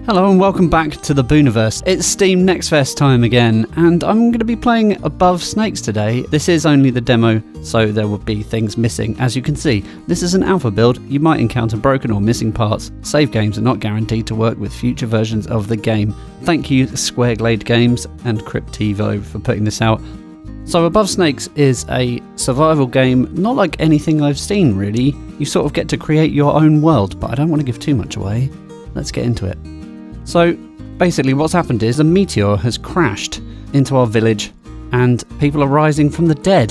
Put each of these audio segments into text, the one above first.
Hello and welcome back to the Booniverse. It's Steam Next Fest time again, and I'm going to be playing Above Snakes today. This is only the demo, so there will be things missing. As you can see, this is an alpha build. You might encounter broken or missing parts. Save games are not guaranteed to work with future versions of the game. Thank you Squareglade Games and Cryptivo for putting this out. So Above Snakes is a survival game, not like anything I've seen really. You sort of get to create your own world, but I don't want to give too much away. Let's get into it. So basically what's happened is a meteor has crashed into our village and people are rising from the dead.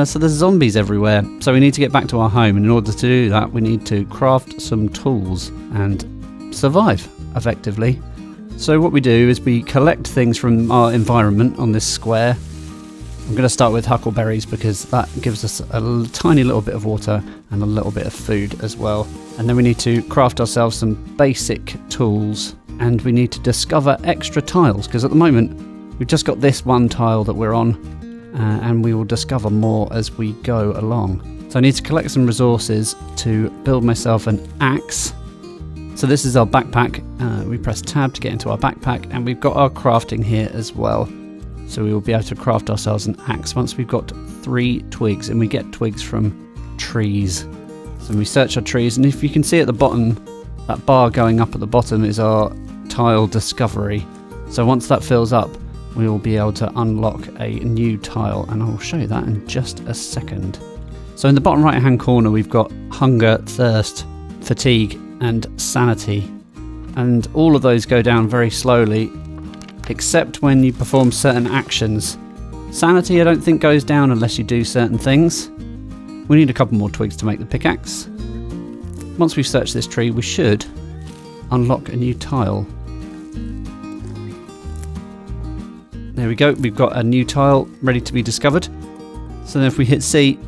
So there's zombies everywhere. So we need to get back to our home, and in order to do that we need to craft some tools and survive effectively. So what we do is we collect things from our environment on this square. I'm going to start with huckleberries because that gives us a tiny little bit of water and a little bit of food as well. And then we need to craft ourselves some basic tools, and we need to discover extra tiles because at the moment we've just got this one tile that we're on, and we will discover more as we go along. So I need to collect some resources to build myself an axe. So this is our backpack. We press tab to get into our backpack, and we've got our crafting here as well. So we will be able to craft ourselves an axe once we've got 3 twigs, and we get twigs from trees. So we search our trees, and if you can see at the bottom, that bar going up at the bottom is our tile discovery. So once that fills up, we will be able to unlock a new tile, and I'll show you that in just a second. So in the bottom right hand corner we've got hunger, thirst, fatigue and sanity, and all of those go down very slowly except when you perform certain actions. Sanity I don't think goes down unless you do certain things. We need a couple more twigs to make the pickaxe. Once we've searched this tree we should unlock a new tile. There we go, we've got a new tile ready to be discovered. So then if we hit C,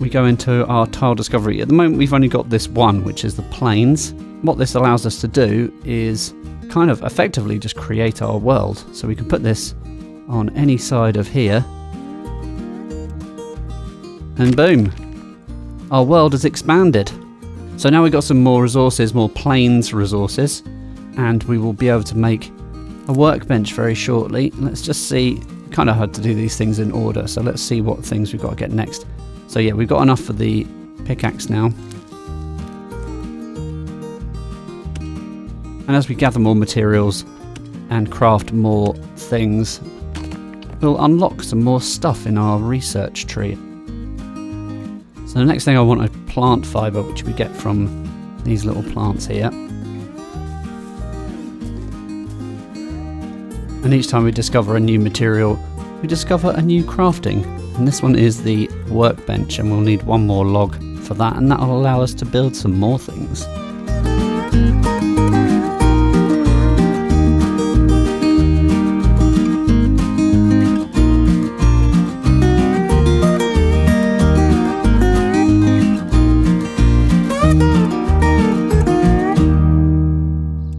we go into our tile discovery. At the moment we've only got this one, which is the plains. What this allows us to do is kind of effectively just create our world. So we can put this on any side of here, and boom, our world has expanded. So now we've got some more resources, more plains resources, and we will be able to make a workbench very shortly. Let's just see, kind of hard to do these things in order, so let's see what things we've got to get next. So yeah, we've got enough for the pickaxe now. And as we gather more materials and craft more things, we'll unlock some more stuff in our research tree. So the next thing I want is plant fibre, which we get from these little plants here. And each time we discover a new material, we discover a new crafting. And this one is the workbench, and we'll need one more log for that, and that will allow us to build some more things.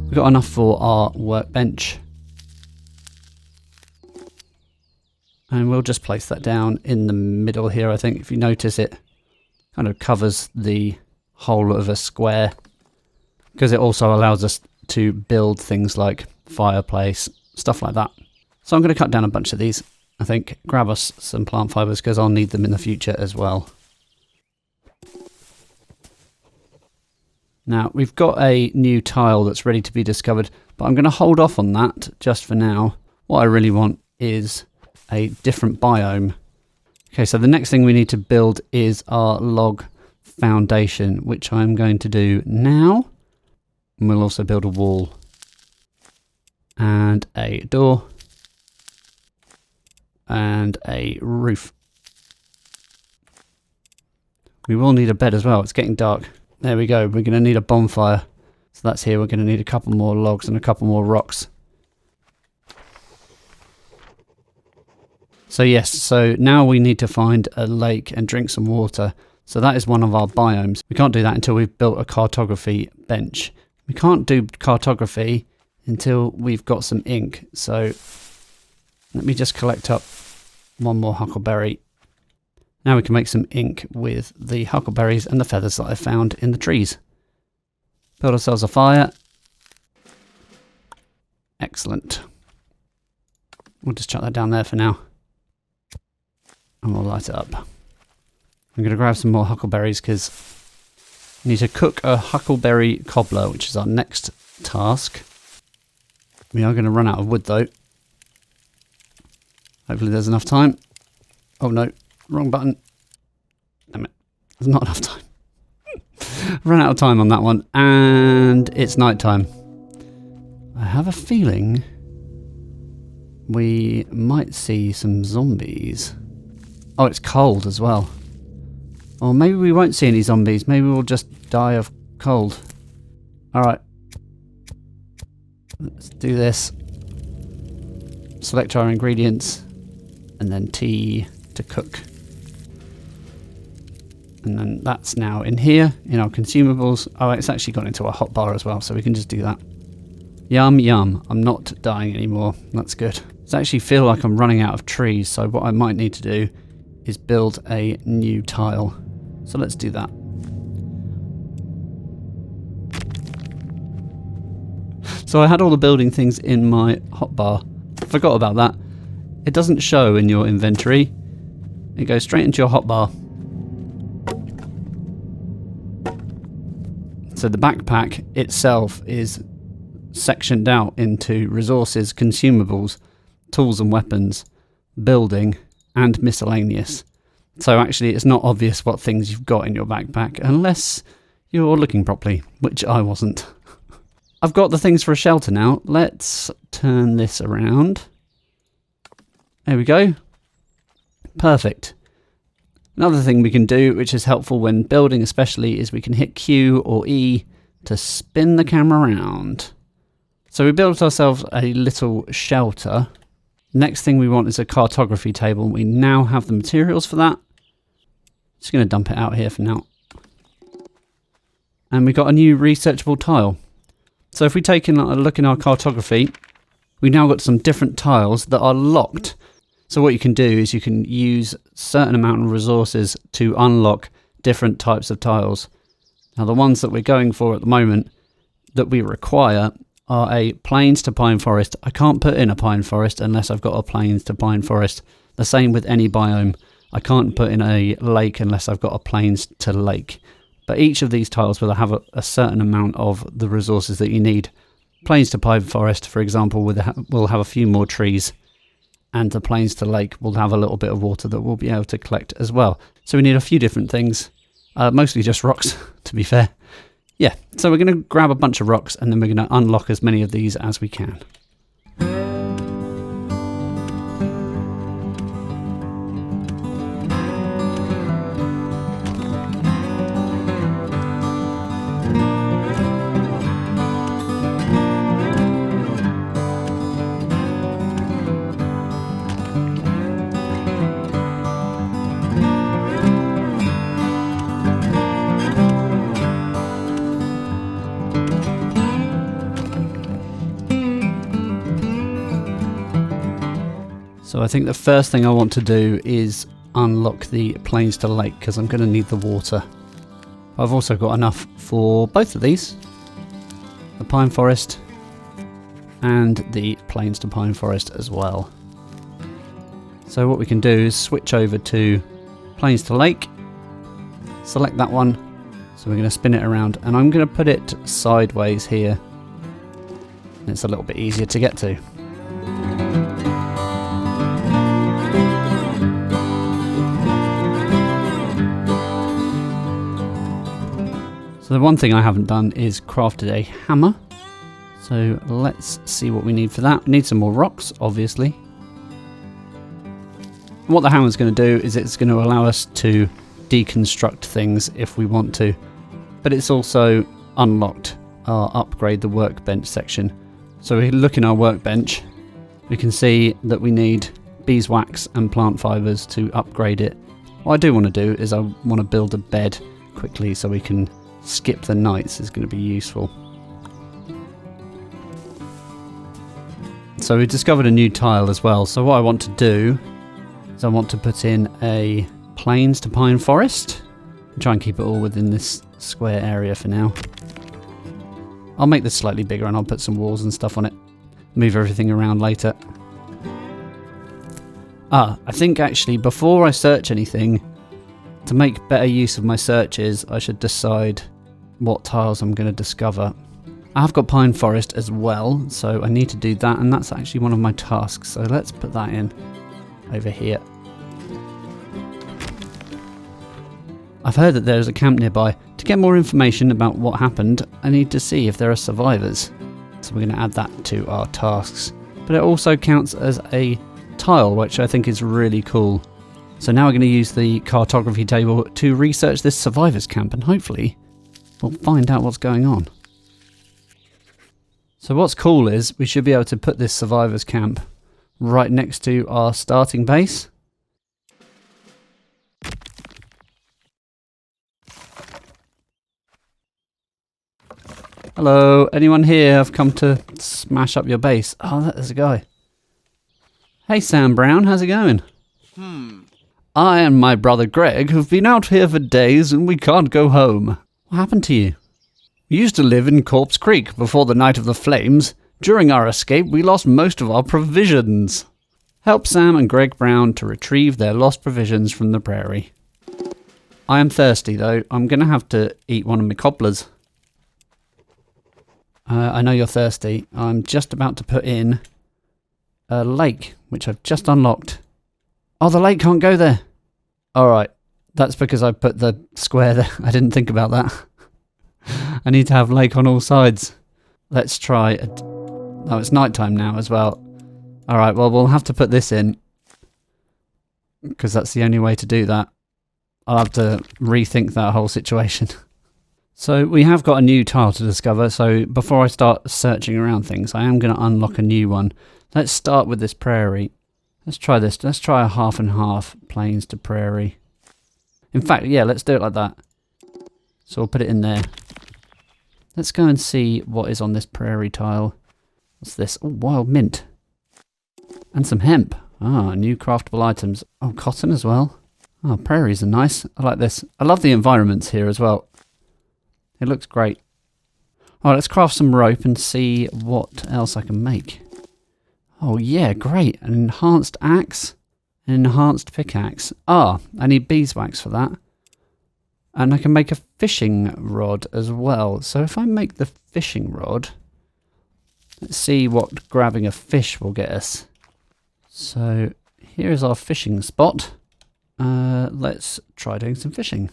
We've got enough for our workbench. And we'll just place that down in the middle here. I think if you notice, it kind of covers the whole of a square, because it also allows us to build things like fireplace, stuff like that. So I'm going to cut down a bunch of these. I think grab us some plant fibers because I'll need them in the future as well. Now we've got a new tile that's ready to be discovered, but I'm going to hold off on that just for now. What I really want is a different biome. Okay, so the next thing we need to build is our log foundation, which I'm going to do now. And we'll also build a wall and a door and a roof. We will need a bed as well. It's getting dark. There we go. We're going to need a bonfire. So that's here. We're going to need a couple more logs and a couple more rocks. So yes, so now we need to find a lake and drink some water. So that is one of our biomes. We can't do that until we've built a cartography bench. We can't do cartography until we've got some ink. So let me just collect up one more huckleberry. Now we can make some ink with the huckleberries and the feathers that I found in the trees. Build ourselves a fire. Excellent. We'll just chuck that down there for now. And we'll light it up. I'm going to grab some more huckleberries because we need to cook a huckleberry cobbler, which is our next task. We are going to run out of wood though. Hopefully there's enough time. Oh no, wrong button. Damn it, there's not enough time. Run out of time on that one, and it's night time. I have a feeling we might see some zombies. Oh, it's cold as well. Or maybe we won't see any zombies. Maybe we'll just die of cold. Alright. Let's do this. Select our ingredients. And then tea to cook. And then that's now in here, in our consumables. Oh, it's actually gone into our hotbar as well, so we can just do that. Yum, yum. I'm not dying anymore. That's good. I actually feel like I'm running out of trees, so what I might need to do is build a new tile. So let's do that. So I had all the building things in my hotbar. Forgot about that. It doesn't show in your inventory. It goes straight into your hotbar. So the backpack itself is sectioned out into resources, consumables, tools and weapons, building, and miscellaneous. So actually it's not obvious what things you've got in your backpack unless you're looking properly, which I wasn't. I've got the things for a shelter now. Let's turn this around. There we go. Perfect. Another thing we can do, which is helpful when building especially, is we can hit Q or E to spin the camera around. So we built ourselves a little shelter. Next thing we want is a cartography table. We now have the materials for that. Just going to dump it out here for now. And we got a new researchable tile. So if we take a look in our cartography, we now got some different tiles that are locked. So what you can do is you can use a certain amount of resources to unlock different types of tiles. Now the ones that we're going for at the moment that we require are a plains to pine forest. I can't put in a pine forest unless I've got a plains to pine forest. The same with any biome. I can't put in a lake unless I've got a plains to lake. But each of these tiles will have a certain amount of the resources that you need. Plains to pine forest, for example, will have a few more trees. And the plains to lake will have a little bit of water that we'll be able to collect as well. So we need a few different things. Mostly just rocks, to be fair. Yeah, so we're going to grab a bunch of rocks and then we're going to unlock as many of these as we can. So I think the first thing I want to do is unlock the plains to lake because I'm going to need the water. I've also got enough for both of these. The pine forest and the plains to pine forest as well. So what we can do is switch over to plains to lake. Select that one. So we're going to spin it around and I'm going to put it sideways here. And it's a little bit easier to get to. So the one thing I haven't done is crafted a hammer. So let's see what we need for that. We need some more rocks, obviously. And what the hammer's going to do is it's going to allow us to deconstruct things if we want to. But it's also unlocked our upgrade the workbench section. So we look in our workbench, we can see that we need beeswax and plant fibers to upgrade it. What I do want to do is I want to build a bed quickly so we can skip the nights. Is going to be useful. So we discovered a new tile as well. So what I want to do is I want to put in a plains to pine forest. Try and keep it all within this square area for now. I'll make this slightly bigger and I'll put some walls and stuff on it. move everything around later. I think actually before I search anything, to make better use of my searches, I should decide what tiles I'm going to discover. I have got pine forest as well, so I need to do that, and that's actually one of my tasks, so let's put that in over here. I've heard that there's a camp nearby. To get more information about what happened, I need to see if there are survivors. So we're going to add that to our tasks. But it also counts as a tile, which I think is really cool. So now we're going to use the cartography table to research this survivors camp, and hopefully we'll find out what's going on. So what's cool is we should be able to put this survivors camp right next to our starting base. Hello, anyone here? I've come to smash up your base. Oh, there's a guy. Hey Sam Brown, how's it going? I and my brother Greg have been out here for days and we can't go home. What happened to you? We used to live in Corpse Creek before the night of the flames. During our escape, we lost most of our provisions. Help Sam and Greg Brown to retrieve their lost provisions from the prairie. I am thirsty though. I'm going to have to eat one of my cobblers. I know you're thirsty. I'm just about to put in a lake, which I've just unlocked. Oh, the lake can't go there. Alright, that's because I put the square there. I didn't think about that. I need to have lake on all sides. Let's try. Oh, it's nighttime now as well. Alright, well, we'll have to put this in, because that's the only way to do that. I'll have to rethink that whole situation. So we have got a new tile to discover, so before I start searching around things, I am going to unlock a new one. Let's start with this prairie. Let's try this. Let's try a half and half plains to prairie. In fact, yeah, let's do it like that. So we'll put it in there. Let's go and see what is on this prairie tile. What's this? Oh, wild mint. And some hemp. Ah, new craftable items. Oh, cotton as well. Oh, prairies are nice. I like this. I love the environments here as well. It looks great. Alright, let's craft some rope and see what else I can make. Oh yeah, great. An enhanced axe. An enhanced pickaxe. Ah, I need beeswax for that. And I can make a fishing rod as well. So if I make the fishing rod, let's see what grabbing a fish will get us. So here is our fishing spot. Let's try doing some fishing.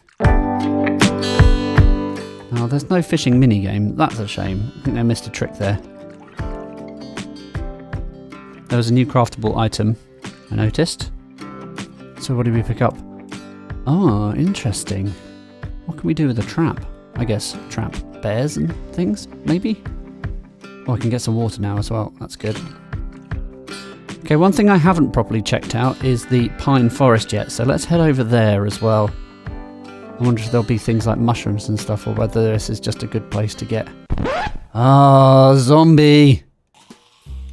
Oh, there's no fishing minigame. That's a shame. I think they missed a trick there. There was a new craftable item, I noticed. So what did we pick up? Oh, interesting. What can we do with a trap? I guess trap bears and things, maybe? Oh, I can get some water now as well. That's good. Okay, one thing I haven't properly checked out is the pine forest yet, so let's head over there as well. I wonder if there'll be things like mushrooms and stuff, or whether this is just a good place to get. Ah, zombie!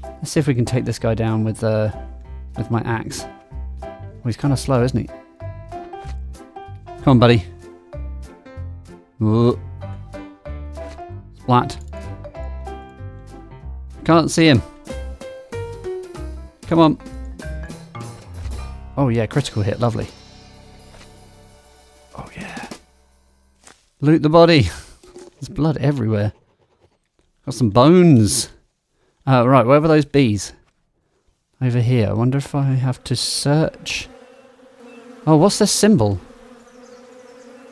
Let's see if we can take this guy down with my axe. Well, he's kind of slow, isn't he? Come on, buddy. Ooh. Splat. Can't see him. Come on. Oh yeah, critical hit, lovely. Oh yeah. Loot the body. There's blood everywhere. Got some bones. Right, where were those bees? Over here. I wonder if I have to search. Oh, what's this symbol?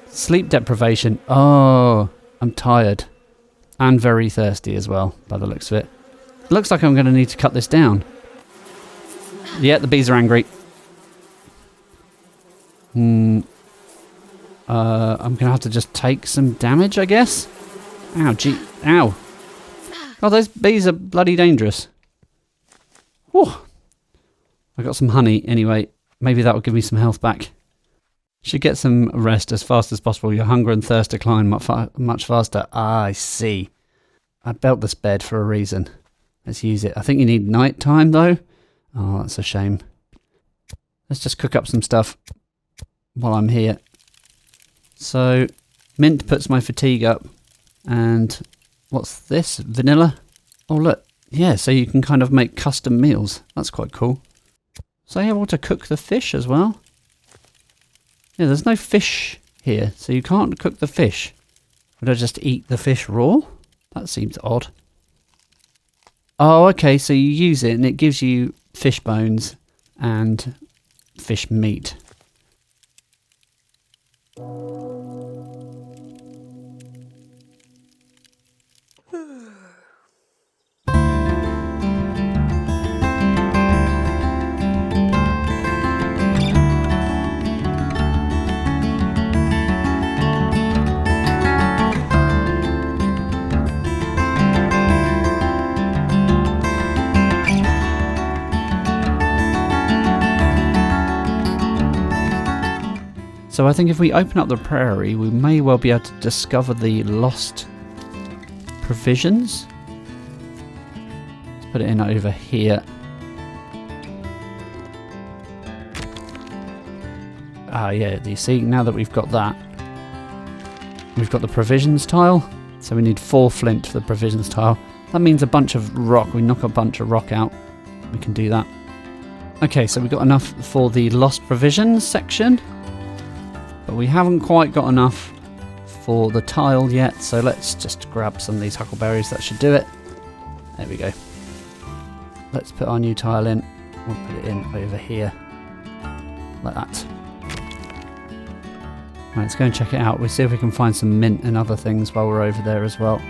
Sleep deprivation. Oh, I'm tired. And very thirsty as well, by the looks of it. It looks like I'm going to need to cut this down. Yeah, the bees are angry. I'm going to have to just take some damage, I guess. Ow, gee. Ow. Oh, those bees are bloody dangerous. Whew. I got some honey anyway. Maybe that will give me some health back. Should get some rest as fast as possible. Your hunger and thirst decline much faster. Ah, I see. I built this bed for a reason. Let's use it. I think you need night time though. Oh, that's a shame. Let's just cook up some stuff while I'm here. So, mint puts my fatigue up. And what's this? Vanilla? Oh look, Yeah, so you can kind of make custom meals. That's quite cool. So you're able to cook the fish as well. Yeah, there's no fish here, so you can't cook the fish. Would I just eat the fish raw? That seems odd. Oh, okay, so you use it and it gives you fish bones and fish meat. So I think if we open up the prairie, we may well be able to discover the lost provisions. Let's put it in over here. Ah, yeah, do you see? Now that we've got that, we've got the provisions tile. So we need 4 flint for the provisions tile. That means a bunch of rock. We knock a bunch of rock out. We can do that. Okay, so we've got enough for the lost provisions section. But we haven't quite got enough for the tile yet, so let's just grab some of these huckleberries. That should do it. There we go. Let's put our new tile in. We'll put it in over here. Like that. Right, let's go and check it out. We'll see if we can find some mint and other things while we're over there as well.